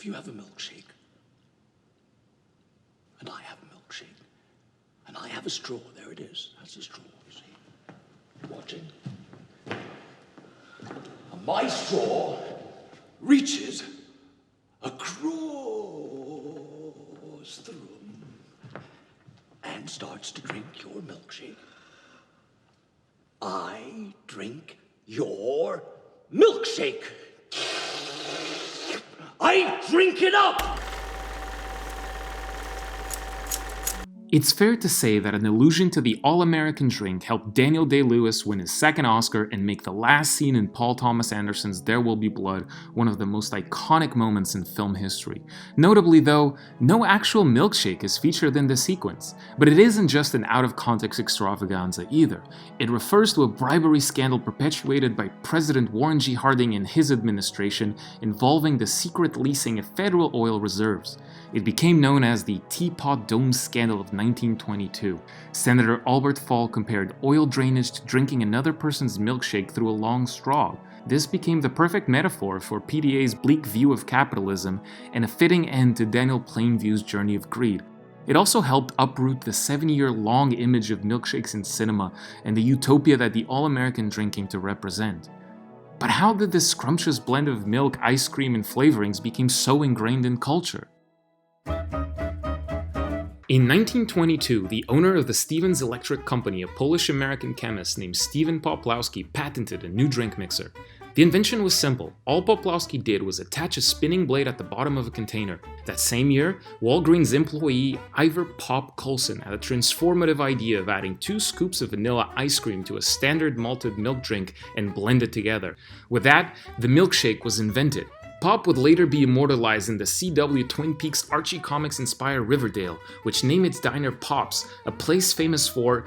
if you have a milkshake, and I have a milkshake, and I have a straw, there it is, that's a straw, you see, watching. And my straw reaches across the room and starts to drink your milkshake. I drink your milkshake. I drink it up! It's fair to say that an allusion to the All-American drink helped Daniel Day-Lewis win his second Oscar and make the last scene in Paul Thomas Anderson's There Will Be Blood one of the most iconic moments in film history. Notably though, no actual milkshake is featured in the sequence, but it isn't just an out-of-context extravaganza either. It refers to a bribery scandal perpetuated by President Warren G. Harding and his administration involving the secret leasing of federal oil reserves. It became known as the Teapot Dome Scandal of 1922. Senator Albert Fall compared oil drainage to drinking another person's milkshake through a long straw. This became the perfect metaphor for PDA's bleak view of capitalism and a fitting end to Daniel Plainview's journey of greed. It also helped uproot the 7-year-long image of milkshakes in cinema and the utopia that the all-American drink came to represent. But how did this scrumptious blend of milk, ice cream, and flavorings become so ingrained in culture? In 1922, the owner of the Stevens Electric Company, a Polish-American chemist named Stephen Poplawski, patented a new drink mixer. The invention was simple. All Poplawski did was attach a spinning blade at the bottom of a container. That same year, Walgreens employee Ivor Pop Coulson had a transformative idea of adding 2 scoops of vanilla ice cream to a standard malted milk drink and blend it together. With that, the milkshake was invented. Pop would later be immortalized in the CW Twin Peaks Archie Comics-inspired Riverdale, which named its diner Pop's, a place famous for,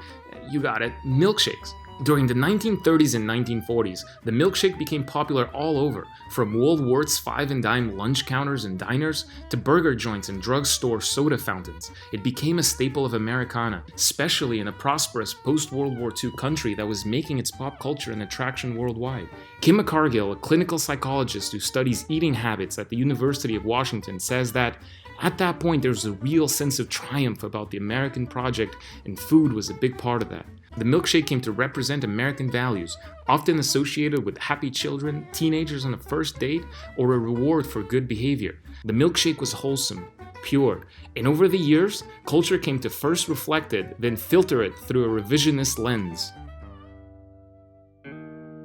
you got it, milkshakes. During the 1930s and 1940s, the milkshake became popular all over, from Woolworth's 5 and dime lunch counters and diners to burger joints and drugstore soda fountains. It became a staple of Americana, especially in a prosperous post-World War II country that was making its pop culture an attraction worldwide. Kim McCargill, a clinical psychologist who studies eating habits at the University of Washington, says that at that point there was a real sense of triumph about the American project, and food was a big part of that. The milkshake came to represent American values, often associated with happy children, teenagers on a first date, or a reward for good behavior. The milkshake was wholesome, pure, and over the years, culture came to first reflect it, then filter it through a revisionist lens.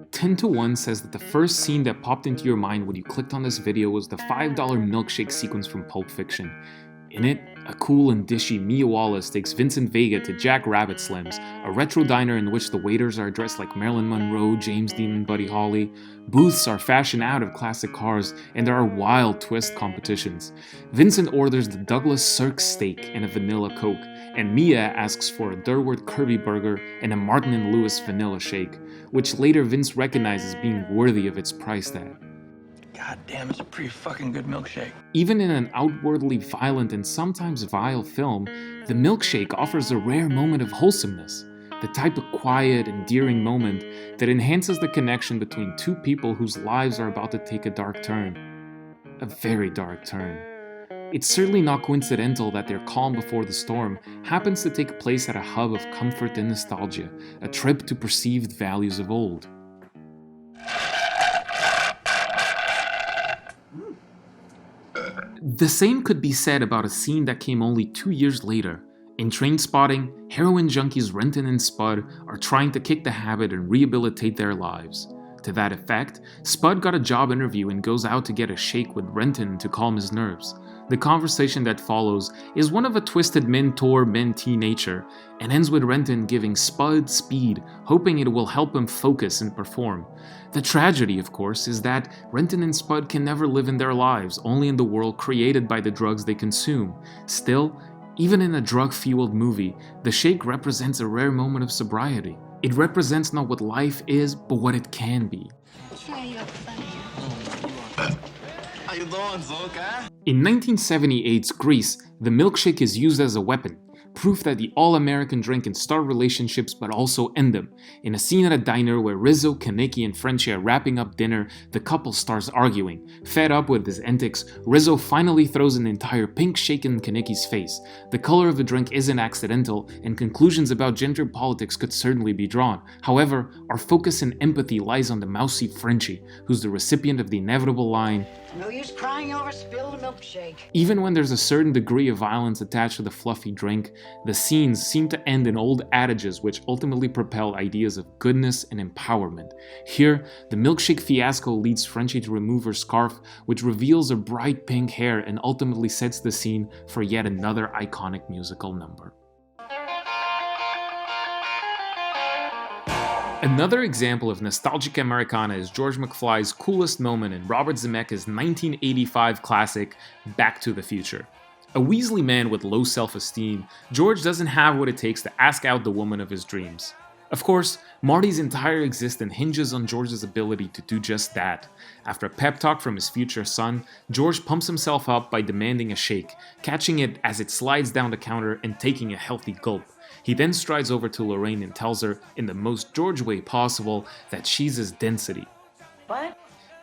10-1 says that the first scene that popped into your mind when you clicked on this video was the $5 milkshake sequence from Pulp Fiction. In it, a cool and dishy Mia Wallace takes Vincent Vega to Jack Rabbit Slim's, a retro diner in which the waiters are dressed like Marilyn Monroe, James Dean, and Buddy Holly. Booths are fashioned out of classic cars, and there are wild twist competitions. Vincent orders the Douglas Sirk steak and a vanilla Coke, and Mia asks for a Durward Kirby burger and a Martin & Lewis vanilla shake, which later Vince recognizes being worthy of its price tag. God damn, it's a pretty fucking good milkshake. Even in an outwardly violent and sometimes vile film, the milkshake offers a rare moment of wholesomeness, the type of quiet, endearing moment that enhances the connection between two people whose lives are about to take a dark turn. A very dark turn. It's certainly not coincidental that their calm before the storm happens to take place at a hub of comfort and nostalgia, a trip to perceived values of old. The same could be said about a scene that came only 2 years later. In Trainspotting, heroin junkies Renton and Spud are trying to kick the habit and rehabilitate their lives. To that effect, Spud got a job interview and goes out to get a shake with Renton to calm his nerves. The conversation that follows is one of a twisted mentor-mentee nature and ends with Renton giving Spud speed, hoping it will help him focus and perform. The tragedy, of course, is that Renton and Spud can never live in their lives, only in the world created by the drugs they consume. Still, even in a drug-fueled movie, the shake represents a rare moment of sobriety. It represents not what life is, but what it can be. In 1978's Grease, the milkshake is used as a weapon. proof that the all-American drink can start relationships but also end them. In a scene at a diner where Rizzo, Kaneki, and Frenchie are wrapping up dinner, the couple starts arguing. Fed up with his antics, Rizzo finally throws an entire pink shake in Kaneki's face. The color of the drink isn't accidental, and conclusions about gender politics could certainly be drawn. However, our focus and empathy lies on the mousy Frenchie, who's the recipient of the inevitable line, "No use crying over spilled milkshake." Even when there's a certain degree of violence attached to the fluffy drink, the scenes seem to end in old adages which ultimately propel ideas of goodness and empowerment. Here, the milkshake fiasco leads Frenchie to remove her scarf, which reveals her bright pink hair and ultimately sets the scene for yet another iconic musical number. Another example of nostalgic Americana is George McFly's coolest moment in Robert Zemeckis' 1985 classic, Back to the Future. A Weasley man with low self-esteem, George doesn't have what it takes to ask out the woman of his dreams. Of course, Marty's entire existence hinges on George's ability to do just that. After a pep talk from his future son, George pumps himself up by demanding a shake, catching it as it slides down the counter and taking a healthy gulp. He then strides over to Lorraine and tells her, in the most George way possible, that she's his density. What?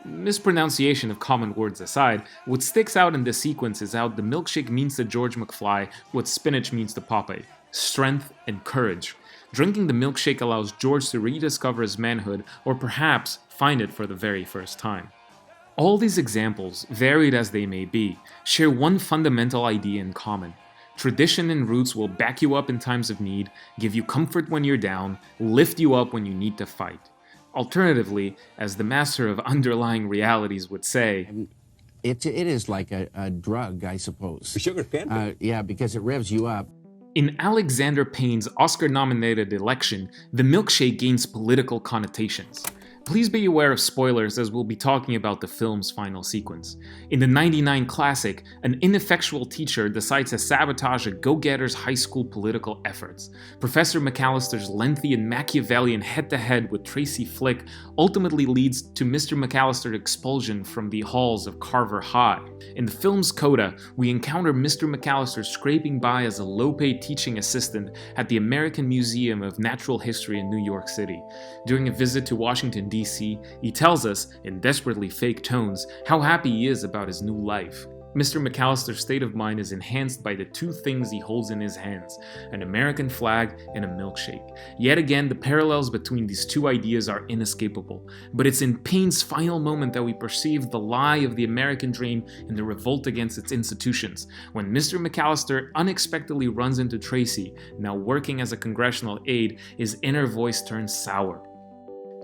Mispronunciation of common words aside, what sticks out in this sequence is how the milkshake means to George McFly what spinach means to Popeye: strength and courage. Drinking the milkshake allows George to rediscover his manhood, or perhaps find it for the very first time. All these examples, varied as they may be, share one fundamental idea in common. Tradition and roots will back you up in times of need, give you comfort when you're down, lift you up when you need to fight. Alternatively, as the master of underlying realities would say, it is like a drug, I suppose. The sugar can? Yeah, because it revs you up. in Alexander Payne's Oscar-nominated Election, the milkshake gains political connotations. Please be aware of spoilers as we'll be talking about the film's final sequence. In the '99 classic, an ineffectual teacher decides to sabotage a go-getter's high school political efforts. Professor McAllister's lengthy and Machiavellian head-to-head with Tracy Flick ultimately leads to Mr. McAllister's expulsion from the halls of Carver High. In the film's coda, we encounter Mr. McAllister scraping by as a low-paid teaching assistant at the American Museum of Natural History in New York City. During a visit to Washington, D.C., he tells us, in desperately fake tones, how happy he is about his new life. Mr. McAllister's state of mind is enhanced by the two things he holds in his hands, an American flag and a milkshake. Yet again, the parallels between these two ideas are inescapable, but it's in Payne's final moment that we perceive the lie of the American dream and the revolt against its institutions, when Mr. McAllister unexpectedly runs into Tracy, now working as a congressional aide. His inner voice turns sour.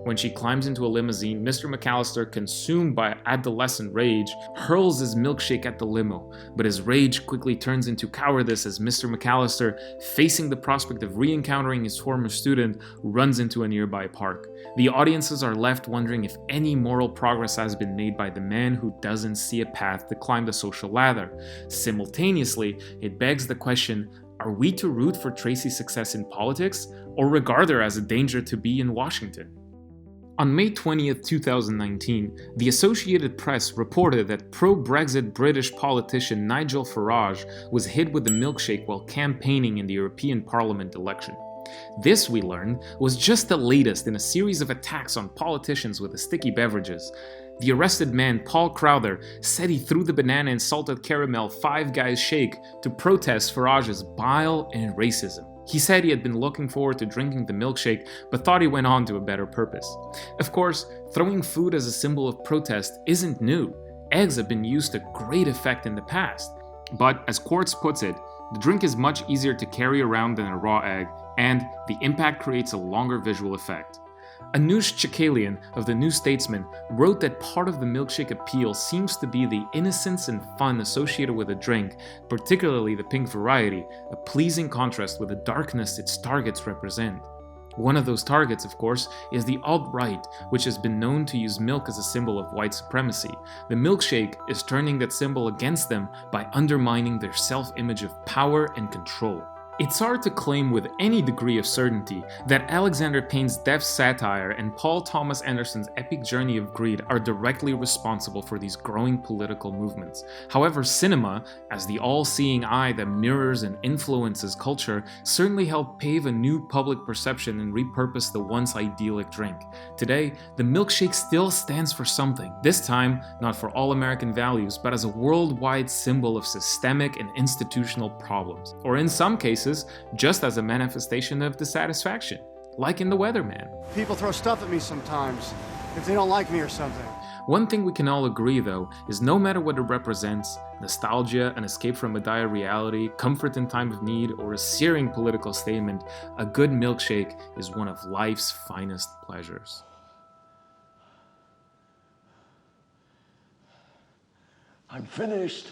When she climbs into a limousine, Mr. McAllister, consumed by adolescent rage, hurls his milkshake at the limo, but his rage quickly turns into cowardice as Mr. McAllister, facing the prospect of re-encountering his former student, runs into a nearby park. The audiences are left wondering if any moral progress has been made by the man who doesn't see a path to climb the social ladder. Simultaneously, it begs the question, are we to root for Tracy's success in politics, or regard her as a danger to be in Washington? On May 20th, 2019, the Associated Press reported that pro-Brexit British politician Nigel Farage was hit with a milkshake while campaigning in the European Parliament election. This, we learned, was just the latest in a series of attacks on politicians with the sticky beverages. The arrested man, Paul Crowther, said he threw the banana and salted caramel Five Guys shake to protest Farage's bile and racism. He said he had been looking forward to drinking the milkshake, but thought he went on to a better purpose. Of course, throwing food as a symbol of protest isn't new. Eggs have been used to great effect in the past. But, as Quartz puts it, the drink is much easier to carry around than a raw egg, and the impact creates a longer visual effect. Anush Chakalian of The New Statesman wrote that part of the milkshake appeal seems to be the innocence and fun associated with a drink, particularly the pink variety, a pleasing contrast with the darkness its targets represent. One of those targets, of course, is the alt-right, which has been known to use milk as a symbol of white supremacy. The milkshake is turning that symbol against them by undermining their self-image of power and control. It's hard to claim with any degree of certainty that Alexander Payne's deft satire and Paul Thomas Anderson's epic journey of greed are directly responsible for these growing political movements. However, cinema, as the all-seeing eye that mirrors and influences culture, certainly helped pave a new public perception and repurpose the once idyllic drink. Today, the milkshake still stands for something, this time not for all American values, but as a worldwide symbol of systemic and institutional problems, or in some cases, just as a manifestation of dissatisfaction, like in The Weatherman. People throw stuff at me sometimes, if they don't like me or something. One thing we can all agree, though, is no matter what it represents, nostalgia, an escape from a dire reality, comfort in time of need, or a searing political statement, a good milkshake is one of life's finest pleasures. I'm finished.